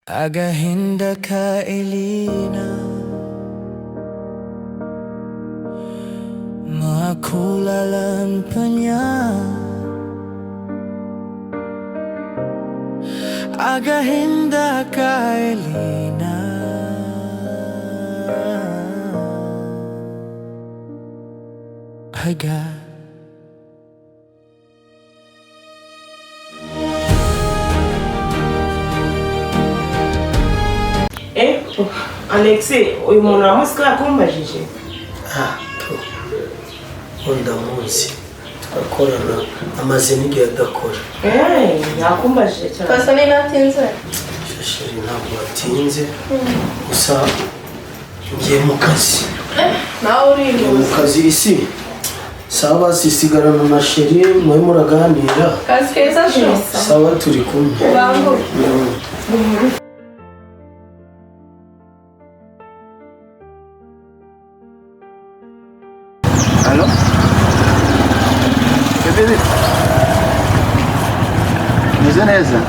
Agahinda ka Eline, makulalan pa niya. Agahinda ka Eline, Alexi, uyu muntu uramuzi yakumbajije? Ndamuzi turakorana amaze n'igihe adakora. Yakumbajije cyane. Pasa ni natinze? Shashiri ntabwo watinze, gusa ngiye mu kazi. Nawe uri mu kazi isi sawa, sisigarana na sheri mwe muraganira. Kazi keza sho? Sawa, turi kumwe. Bango. Halo? Bebe. Meze neza?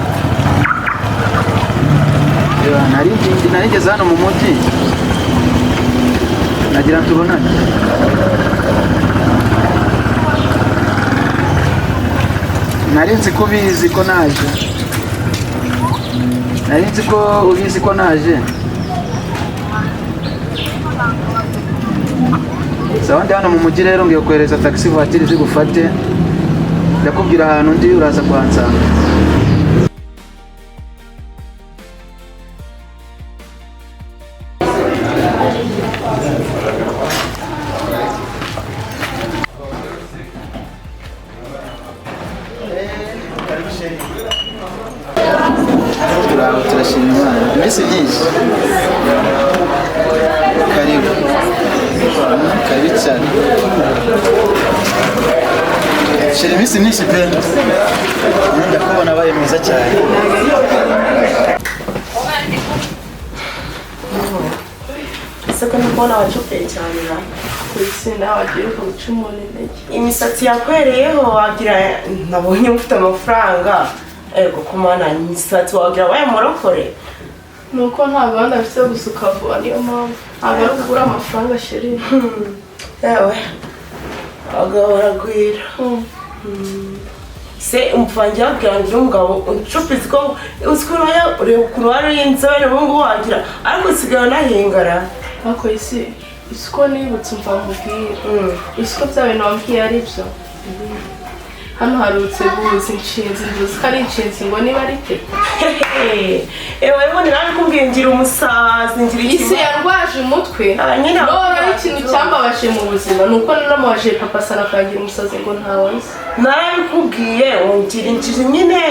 Narigeze hano mu mujyi. Nagira tubonane. Narinzi ko ubizi ko naje. Narinzi ko ubizi ko naje. Sawa, ndi hano mu mujyi rero ngiye kohereza taxi voiture zigufate. Ndakubwira ahantu ndi uraza kwansanga. Turashima Imana. Iminsi myinshi. Karibu. Karibu cyane. Sheri iminsi myinshi pe. Ndakubona abaye mwiza cyane. Siko nibona wacupeye cyane na Kuisinda wagiye kucumura intege. imisatsi yakwereyeho wagira nabonye ufite amafaranga. Ego kumana imisatsi wagira waye morokore. Nuko nta gahunda afite yo gusuka vuba, niyo mpamvu ntabwo ari kugura amafaranga sheri. Yewe agahora gwira. Se umvange yabwiranje umugabo uncupize ko usikuraya ureba ukuntu wari inzobere bungu wagira ariko usigaye nahingara. Ako isi isiko nibutse umva mubwira. Isiko bya bintu wambwiye ari byo. Hano harutse buzi inshinzi nduzi kari inshinzi ngo niba ari teta. Ewe none nabikubwiye ngira umusazi ngira Isi yarwaje umutwe. nyine None ikintu cyambabashe mu buzima nuko nanamuwaje papa sana kagira umusazi ngo ntawazi. narabikubwiye ungira injiji nyine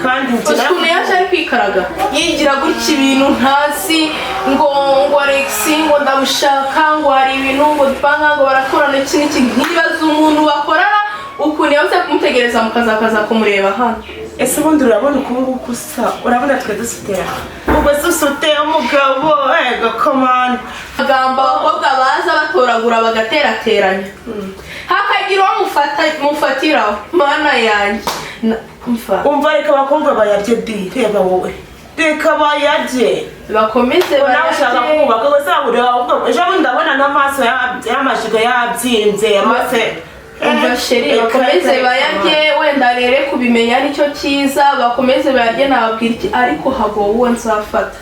kandi ngira Ukuntu yaje ari kwikaraga yigira gutya ibintu ntasi ngo Alexi ngo ndamushaka ngo hari ibintu ngo dupanga ngo barakorana iki n'iki nkibaza umuntu bakorana ukuntu yabuze kumutegereza mukazakaza kumureba hano. Ese ubundi urabona ukungu gusa urabona twe dusutera ubwo susute umugabo ego komanda agamba abakobwa baza batoragura bagaterateranya hakagira uwo mufatiraho mana yanjye umva reka abakobwa bayarye di reba wowe reka bayarye bakomeze barashaka kubaka ngo sabure ahubwo ejo bundi ndabona n'amaso y'amashiga yabyimbye amase. Umva sheri bakomeze bayarye wenda rere kubimenya nicyo cyiza bakomeze bayarye nababwira iki ariko hago uwo nzafata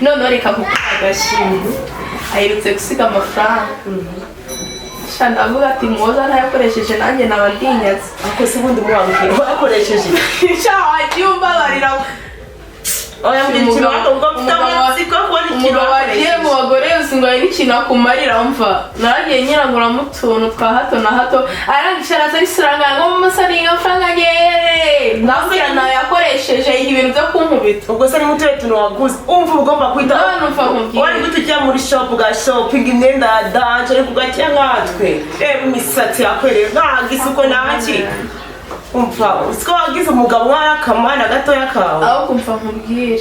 none reka kukagashinga ayirutse gusiga amafaranga. Shanda avuga ati mwoza ntayakoresheje nanjye nabandinyaze ako se ubundi mwabwiye bakoresheje cya wagiye barira. oya mbyinshi bakobwa mfite kubona ikintu wagiye mu bagore usingo ari n'ikintu akumarira umva naragiye nyirangura mu tuntu twa hato na hato arangishara atari siranga ngo musaringa amafaranga ngere nabwira nayakoresheje ibintu byo kunkubita. ubwo se ni mutuye tuntu waguze umva ugomba kwita wari gute ujya muri shop ga shopping imyenda ya danje ariko ugakira nkatwe reba imisatsi yakwereye nkaga isuko naki umva usiko wagize umugabo warakamana gatoya kawe aho kumva nkubwire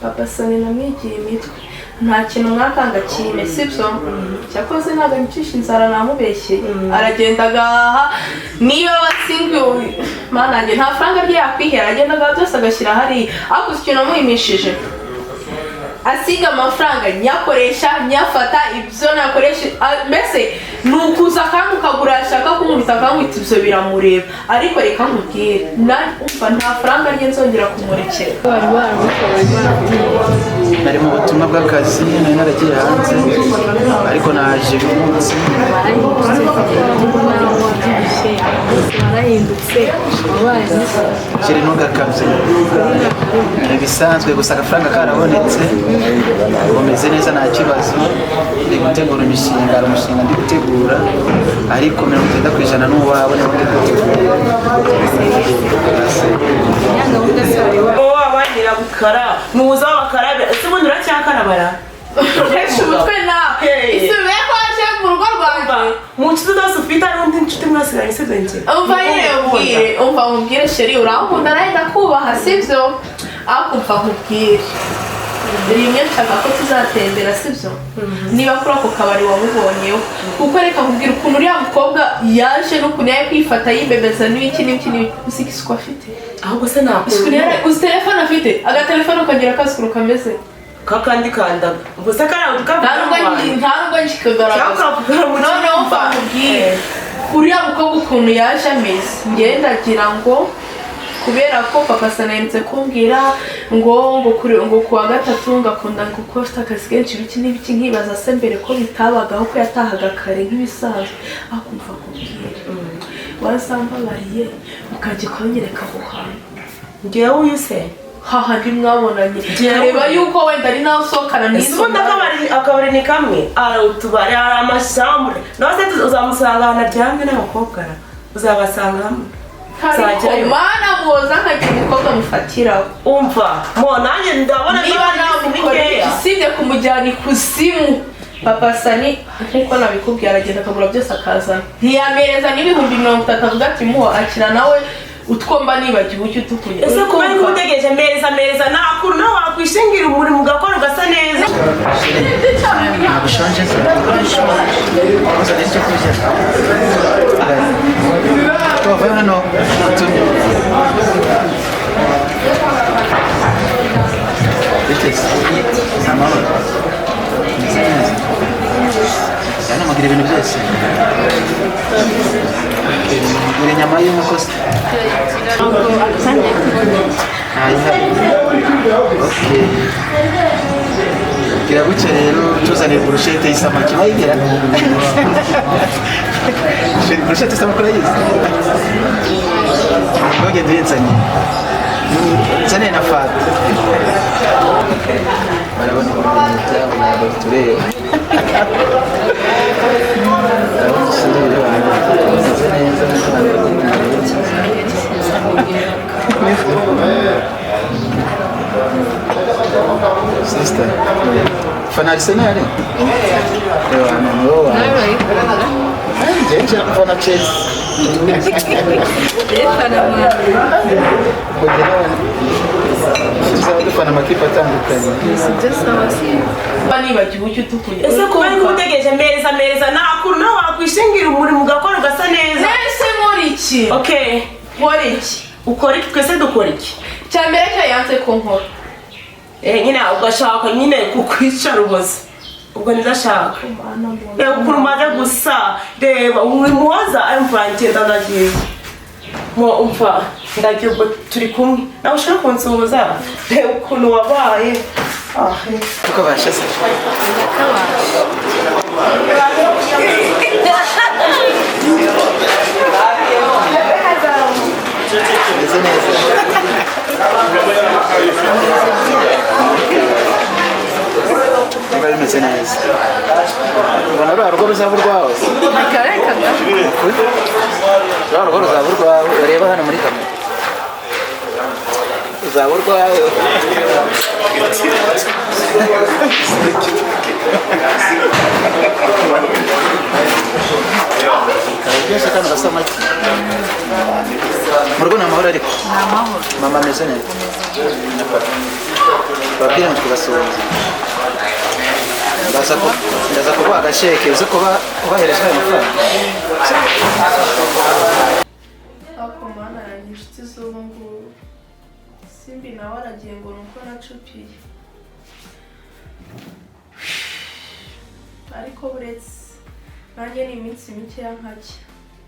papa sani namwigiye imitwe nta kintu mwakanga kime sibyo cyakoze ntabwo nyicisha inzara namubeshye aragenda agahaha niba wasingiwe manange nta faranga rye yakwihera agenda agaha byose agashyira hariya ariko ikintu namuhimishije asiga amafaranga nyakoresha nyafata ibyo nakoresha mbese ni ukuza kandi ukagura yashaka kumubita akamwita ibyo biramureba ariko reka nkubwire umva nta faranga rye nzongera kumurekera nari mu butumwa bw'akazi nari naragiye hanze ariko naje uyu munsi kiri ntugakabye ibisanzwe gusa agafaranga karabonetse umeze neza nta kibazo ndi gutegura imishinga hari umushinga ndi gutegura ariko 90% n'uwawe niwo ndi gutegura wabanira gukara nuza wabakarabe ese ubundi uracyakarabara Uresha umutwe nawe isubiye ko waje mu rugo rwanjye mu nshuti zose ufite hari undi nshuti mwasigaranye se denge umva nyine nkubwire sheri urankunda nawe ndakubaha sibyo ariko umva nkubwire rimwe nshaka ko tuzatembera sibyo niba kuri ako kabari wamubonyeho kuko reka nkubwire ukuntu uriya mukobwa yaje n'ukuntu yaje kwifata yibebeza n'ibiki uzi isuku afite ahubwo se nakubwira uzi telefone afite agatelefone ukagira akasukuru kameze kakandi kandaga gusa karabuka ntabwo njikagaragaza noneho mva nkubwire uriya mukobwa ukuntu yaje ameze ngendagira ngo kubera ko papa sanayimutse kumbwira ngo kuwa gatatu ngakunda kuko afite akazi kenshi ibiki n'ibiki nkibaza se mbere ko bitabagaho ko yatahaga kare nk'ibisanzwe akumva kubwira wazambabariye ukajya ukanyereka aho hantu ngewe uyu se hahandi mwabonanye reba yuko wenda ari nawe usohokana n'isundi akabari ni kamwe ari utubari ari amashambre nawe se uzamusanga ahantu aryamye n'abakobwa uzabasanga hamwe mana muza nkagira umukobwa mufatiraho umva mo nanjye ndabona niba nawe umukorera usibye kumujyana ikuzimu papa sani nkuko nabikubwiye aragenda akagura byose akazana ntiyamereza n'ibihumbi 30 avuga ati muho akira nawe utwomba nibagiwe icyo utukuye ese kuba ari gutegereje mereza nakuru nawe wakwishingira umurimo ugakora ugasa neza ntabushonje se gusa n'icyo kurya tuvayo hano utumye biteze amahoro meze neza cyane mugira ibintu byose mugira inyama y'inkoko se okay gira gutya rero tuzanira burushete y'isamaki bayigera burushete y'isamaki urayizi ntugende uyensanye nzane na fata barabona ibintu tureba Sister, finalizing ari? Ewa, no. Gente, fana Chelsea. Dufana amakipe atandukanye. nibagiwe icyo utukuye ese kuba ari gutegereje mereza nakuru nawe wakwishingira umurimo ugakora ugasa neza ese nkora iki okay nkora iki ukora iki twese dukora iki cya mbere cyo yanze ko nkora nyine ugashaka nyine kukwicara ubuze ubwo ndashaka reba ukuntu umaze gusa reba umuhoza arumva ngenda ndagiye umva ndagiye ubwo turi kumwe nawe ushaka kunsuhuza reba ukuntu wabaye tukabasha se meze neza niba bimeze neza ubona rwa rugo ruzaba urwawe rwa rugo ruzaba urwawe ureba hano muri kamera ruzaba urwawe byose kandi urasa make mu rugo ni amahoro ariko mama ameze neza babwire ngo tubasuhuze ndaza kuguha agasheke uze kubahereza ayo mafaranga. Ako mana yanjye inshuti z'ubu ngubu simbi nawe aragiye ngo nuko nacupiye, ariko buretse nanjye ni iminsi mikeya nkajya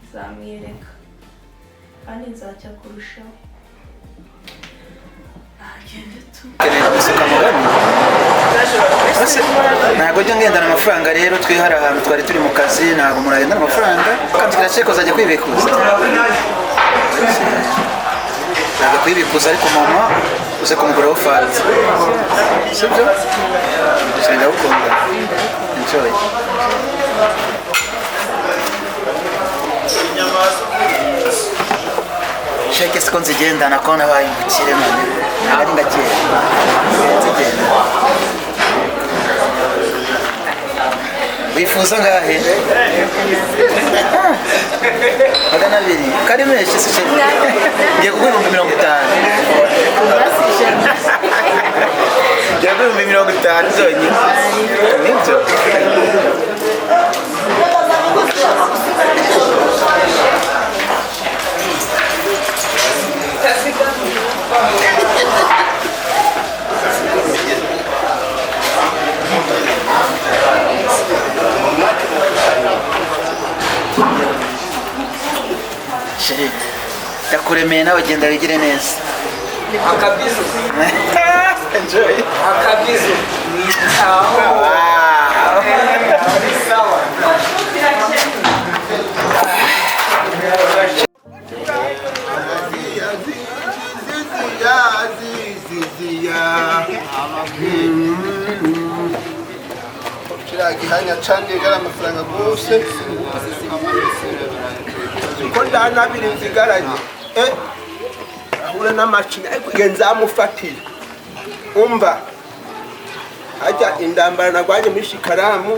nzamwiyereka kandi nzacya kurushaho. Ntabwo njya ngendana amafaranga rero twihara ahantu twari turi mu kazi ntabwo muragendana amafaranga kandi kirashye kuzajya kwibikuza. Ntabwo kwibikuza ariko mama uze kumuguraho fanta. Sibyo? Senda ukunda. Enjoy. Shake siko nzigendana ko nabaye umukire none. Ntabwo ngakira. Nzigenda. Wifuza ngahe? Magana abiri. Kari menshi se cyo. Ngiye kugura 50. Ngiye kugura 50 zonyine. Nibyo. Sheri, ndakuremeye nawe genda wigire neza. Akabizo. Enjoy. Akabizo. Sawa. Agihanya cyane gara amafaranga gose ko ndanabiri nzigaranye ahure n'amashini genza amufatira umva ajya indambara nagwanye muri shikaramu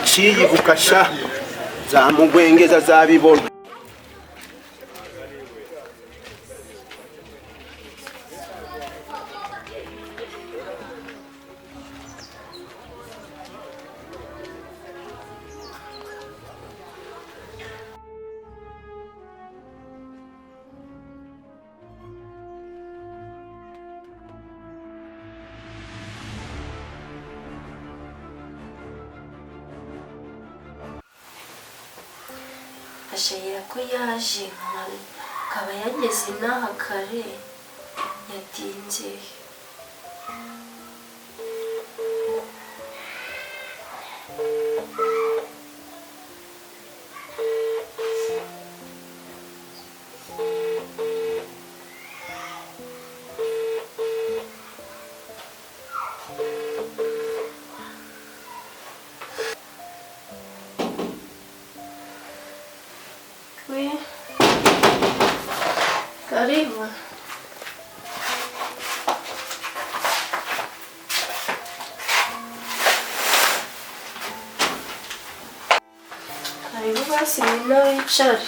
ciyi bukasha zamugwengeza zabibona. ashayira ko yaje akaba yageze n'aha kare yatinze. Karibu. Karibu basi nawe wicare.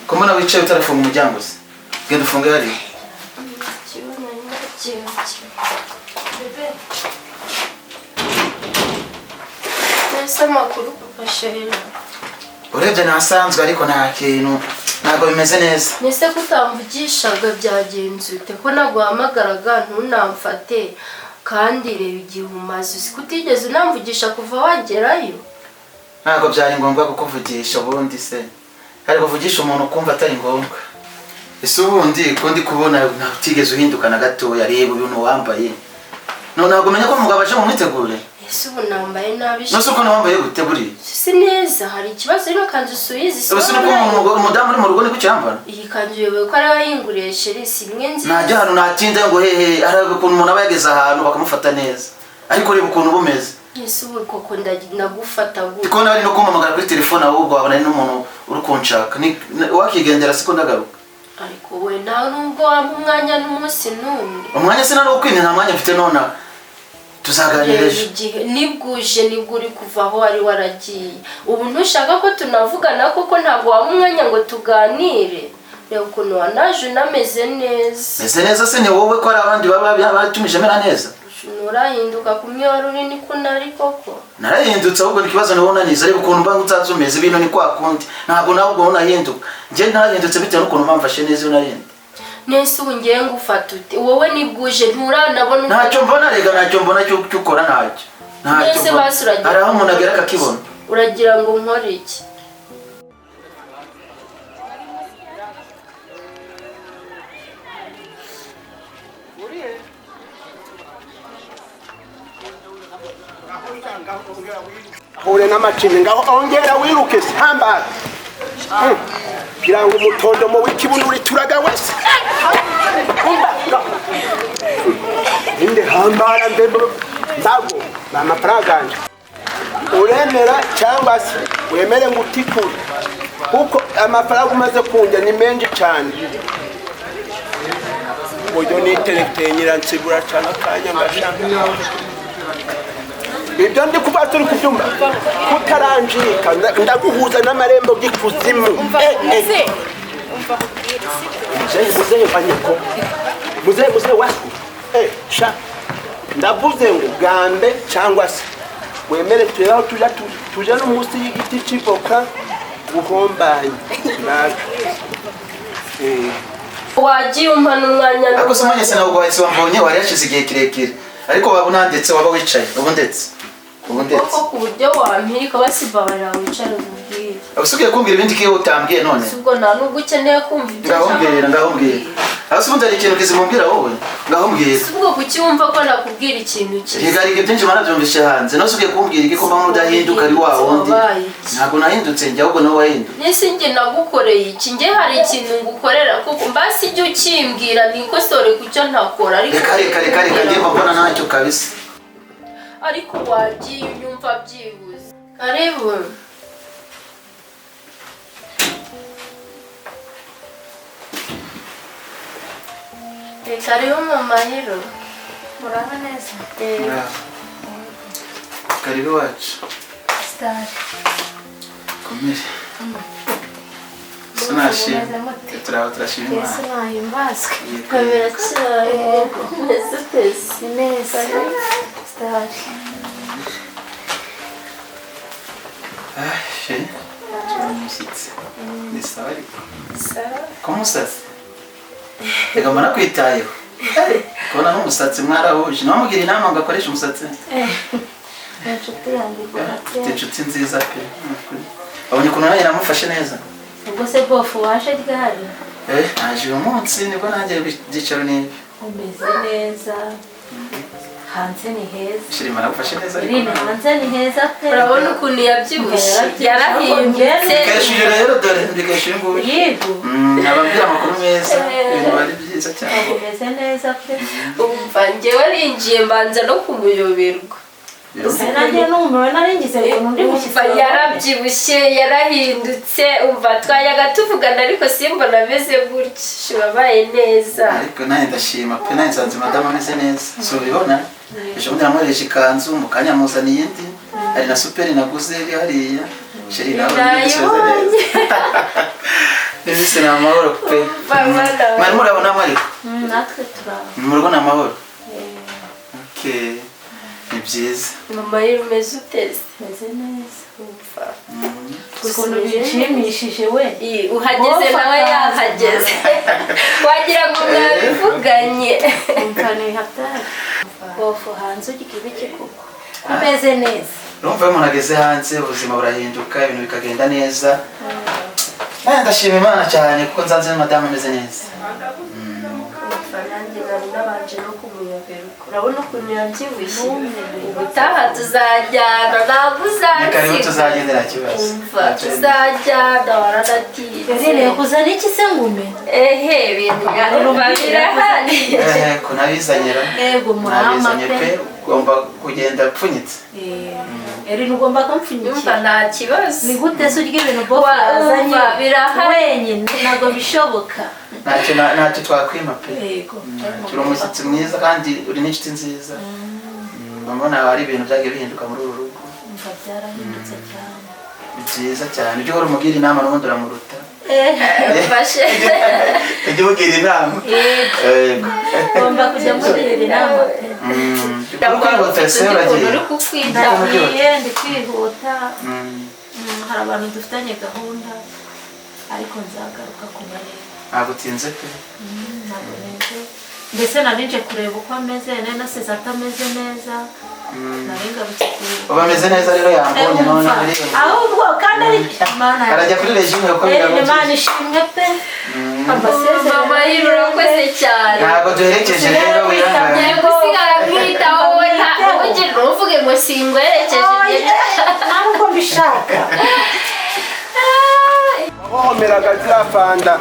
Ko mbona wicaye utarafunga umuryango se? Genda ufunge hariya. Kibona n'akiyo. Bebe. Nasa makuru papa Sheila. Urebye nasanzwe ariko nta kintu ntabwo bimeze neza. Nese kutamvugishaga byagenze ute ko naguhamagaraga ntunamfate kandi reba igihe umaze kutigeze unamvugisha kuva wagerayo. Ntabwo byari ngombwa kukuvugisha ubundi se. Hari kuvugisha umuntu kumva atari ngombwa. Ese ubundi ko ndi kubona utigeze uhinduka na gato yareba ibintu wambaye. Ntabwo menya ko umugabo aje mu mwitegure. Ese ubu nambaye nabi. Nose uko wambaye gute buri? Si neza hari ikibazo ino kanzu suyizi. Ese nuko umudamu uri mu rugo ni kucyambara? Iyi kanzu yewe ko ari ayinguriye Sheri si mwe nzi. Najya hano natinda ngo hehe arabe ukuntu umuntu aba yageze ahantu bakamufata neza. Ariko reba ukuntu bumeze. Ese ubu koko ndagufata gute? Iko nari no kumamagara kuri telefone ahubwo abana n'umuntu uri kunshaka. Ni wakigendera siko ndagaruka. Ariko we nawe nubwo wampa umwanya n'umunsi n'umwe. Umwanya se nari ukwine nta mwanya mfite nona. Tuzaganireje. Nibwuje nibwuri kuva aho wari waragiye. Ubu ntushaka ko tunavugana koko ntabwo wampa umwanya ngo tuganire. reba ukuntu wanaje unameze neza. Meze neza se ni wowe ko ari abandi baba batumije mera neza? Nurahinduka kumwe wari uri niko nari koko. Narahindutse ahubwo nikibazo nabona niza ariko ukuntu mba ngutazumeze ibintu ni kwa kundi. Ntabwo nawe ubwo unahinduka. Nje narahindutse bitewe n'ukuntu mpamfashe neza iyo narindi. Nese ubu ngiye ngufata ute? Wowe nibwuje nturanabona. Ntacyo mbona rega ntacyo mbona cyo ukora ntacyo. Nese basuragira. Araho umuntu agera akakibona. Uragira ngo nkore iki? Hure n'amacini ngaho ongera wiruke hambara kugira ngo umutondomo w'ikibuno urituraga wese inde hambara mbebo ndago n'amafaranga ganje uremera cyangwa se wemere ngo utikure kuko amafaranga umaze kunjya ni menshi cyane uburyo niterekeye nyiransibura cyane akanya ngashaka ibyo ndi kuba turi kubyumva kutaranjika ndaguhuza n'amarembo y'ikuzimu muzehe banyeko muzehe wasu sha ndavuze ngo gambe cyangwa se wemere tureba tuja no munsi y'igiti cy'ivoka buhombanye wagiye umpana umwanya ariko se mwanyese ntabwo wahise wambonye wari yashize igihe kirekire ariko waba unandetse waba wicaye ubu ndetse koko ku buryo wampirika basibabarira wicare ububwire usubiye kumbwira ibindi kiyo utambwiye none ubwo nta nubwo ukeneye kumva ibyo ngaho mbwira aho se ubundi hari ikintu kizimumbwira wowe ngaho mbwira ubwo kuki wumva ko nakubwira ikintu cyiza higarika byinshi marabyumvishe hanze nawe usubiye kumbwira iki ko mpamvu udahinduka ari wa wundi ntabwo nahindutse njye ahubwo nawe wahindutse nese njye nagukoreye iki njye hari ikintu ngukorera kuko mbasi ibyo ukimbwira nikosore kucyo ntakora ariko reka njye mbona ntacyo kabisa ariko wagiye unyumva byibuze karibu karibu mama hero muraba neza karibu wacu star komere sinashimye turashima Imana Yesu nahimbazwe kabera cyane neza tesi neza star chérie, tu vas me citer. Ni sawa ariko? Sawa. Kumusatsi? Ega mbona kwitayeho. Kubona n'umusatsi mwarahuje. Namugira inama ngo akoreshe umusatsi. inshuti yanjye Ufite inshuti nziza pe. Abonye ukuntu nanjye namufashe neza. ubwo se bofu waje ryari naje uyu munsi nibwo nanjye ibyicaro n'ibi. umeze neza hanze ni heza Shirima nagufashe neza ariko. Eline hanze ni heza pe urabona ukuntu yabyibushye yarahindutse Keshije rero dore ndikeshije ngo yego nababwira amakuru meza ibintu bari byiza cyane. umeze neza pe umva njyewe arinjiye mbanza no kumuyoberwa nanjye n'umuntu naringize ngo ndi mushyitsi yarabyibushye yarahindutse umva twayaga tuvugana ariko simbona ameze gutya wabaye neza ariko nanjye ndashima pe nanjye nsanze madamu ameze neza so ubibona ejo bundi namuhereje ikanzu mu kanya muzaniye indi hari na superi naguze iri hariya sheri nawe ntibisoze neza n'ibisi ni amahoro pe mwari murabona ariko natwe turaba mu rugo ni amahoro okay ni byiza mama yari umeze uteze meze neza umva ukuntu bishimishije we uhageze nawe yahageze wagira ngo mwabivuganye umva ni hatari bofu hanze ugikibe kikuko umeze neza urumva iyo umuntu ageze hanze ubuzima burahinduka ibintu bikagenda neza ndashima Imana cyane kuko nsanze madamu ameze neza nanjye nari nabanje no kumuyoberwa urabona ukuntu yabyibushye ubutaha tuzajyana ntabwo karibu uzansiga tuzagendera kibazo tuzajyana waranatiye Eline kuzana iki se ngume ehe ibintu birahari ko nabizanyira ego murama pe ugomba kugenda upfunyitse Eline ugomba kumpfunyikira umva nta kibazo ni gute se urya ibintu bofu azanye birahari wenyine ntabwo bishoboka ntacyo twakwima pe yego turi umushyitsi mwiza kandi uri n'inshuti nziza mbona hari ibintu byagiye bihinduka muri uru rugo umva byarahindutse cyane ni byiza cyane ujye uhora umubwira inama n'ubundi uramuruta Fashe. ujye ugira inama. Yego. Ngomba kujya mubwira inama. Kwihutse uragiye. Ndi kwihuta. Hari abantu dufitanye gahunda ariko nzagaruka kubareba. Nagutinze pe. Ntabwo mbese narinje kureba uko ameze nasize atameze neza. Naringarutse kureba. Bameze neza rero yambonye none ari. Ahubwo kandi Imana arajya kuri regime uko bigarutse. Imana ishimwe pe. Mama yirura kwese cyane. Ntabwo duherekeje rero wihangane. Ngiye gusigara mwitaho wowe ntugire uvuge ngo singwerekeje. Ntabwo mbishaka. wahomeraga ziriya fanda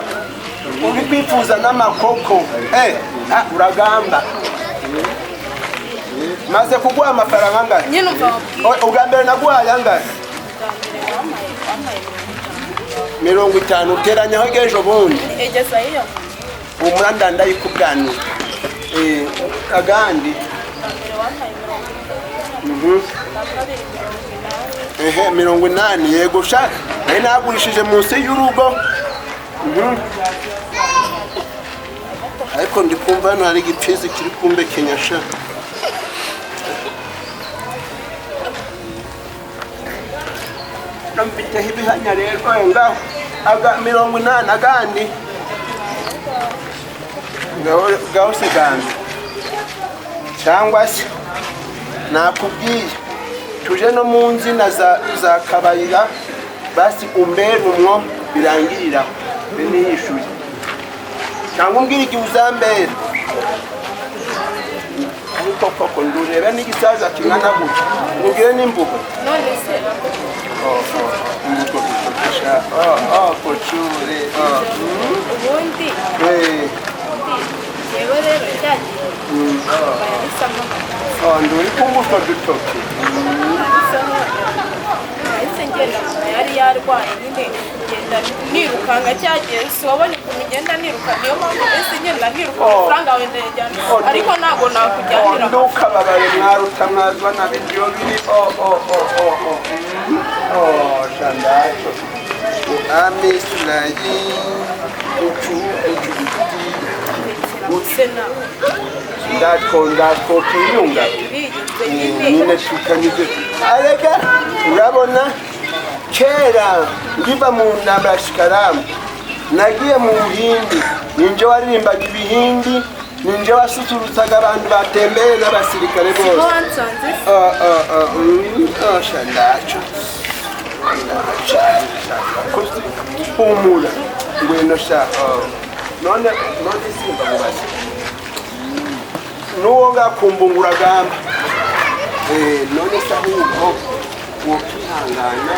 uri kwifuza n'amakoko uragamba maze kuguha amafaranga angana nyine ubwa mbere naguhaye angana 50 uteranyaho ejo bundi egeza iyo umuranda ndayikuganira agandi 80 yego sha nari nagurishije munsi y'urugo ariko ndi kumva hano hari igipfizi kiri kumbe Kenya sha mbiteho ibihanya rero ngaho 80 agandi ngaho se gandi cyangwa se nakubwiye tuje no mu nzina za kabayira basi umbere umwo birangirira bene yishuye cyangwa umbwira igihe uzambere ariko koko ndurebe n'igisaza kingana gutya ubwire n'imbuga none se kocure ubundi yewe rero cyagiye bayahisamo nduri kumbuto dutoki nahise ngenda mama yari yarwaye nyine ngenda nirukanga cyagiye si wabonye ukuntu ngenda niruka niyo mpamvu mbese ngenda niruka amafaranga wenda yajyana ariko ntabwo nakujyanira ntukababare mwaruta mwazwa na bidiyo biri shandacho amisirayi ndako kiyunga nyine tukanize arega urabona kera ngiva mu ntambara shikaramu nagiye mu Buhindi ninje waririmbaga ibihindi ninje wasusurutsaga abantu batembeye n'abasirikare bose shandacho humura ngwino sha none simba mubaze nuwo ngakumbungura gamba none se ahubwo wokihangana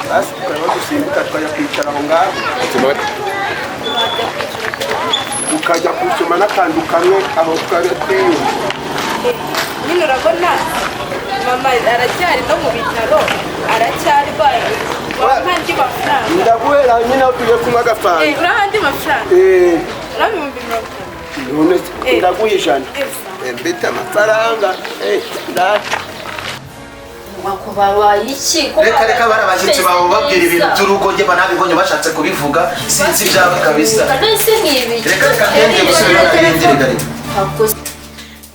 basi tukaba dusimbuka tukajya kwicara aho ngaho ukajya kusoma n'akantu kamwe aho twari twiyumva nyine urabona mama aracyari no mu bitaro aracyarwaye uraha andi mafaranga ndaguhera nyine aho tugiye kunywa agafanta uraha andi mafaranga urabihumbi 50 none ndaguha 100 mbite amafaranga wakubabaye iki reka bari abashyitsi bawe babwira ibintu by'urugo njye banabibonye bashatse kubivuga sinzi ibyawe kabisa none se nkibi reka ngende gusubira karindire gari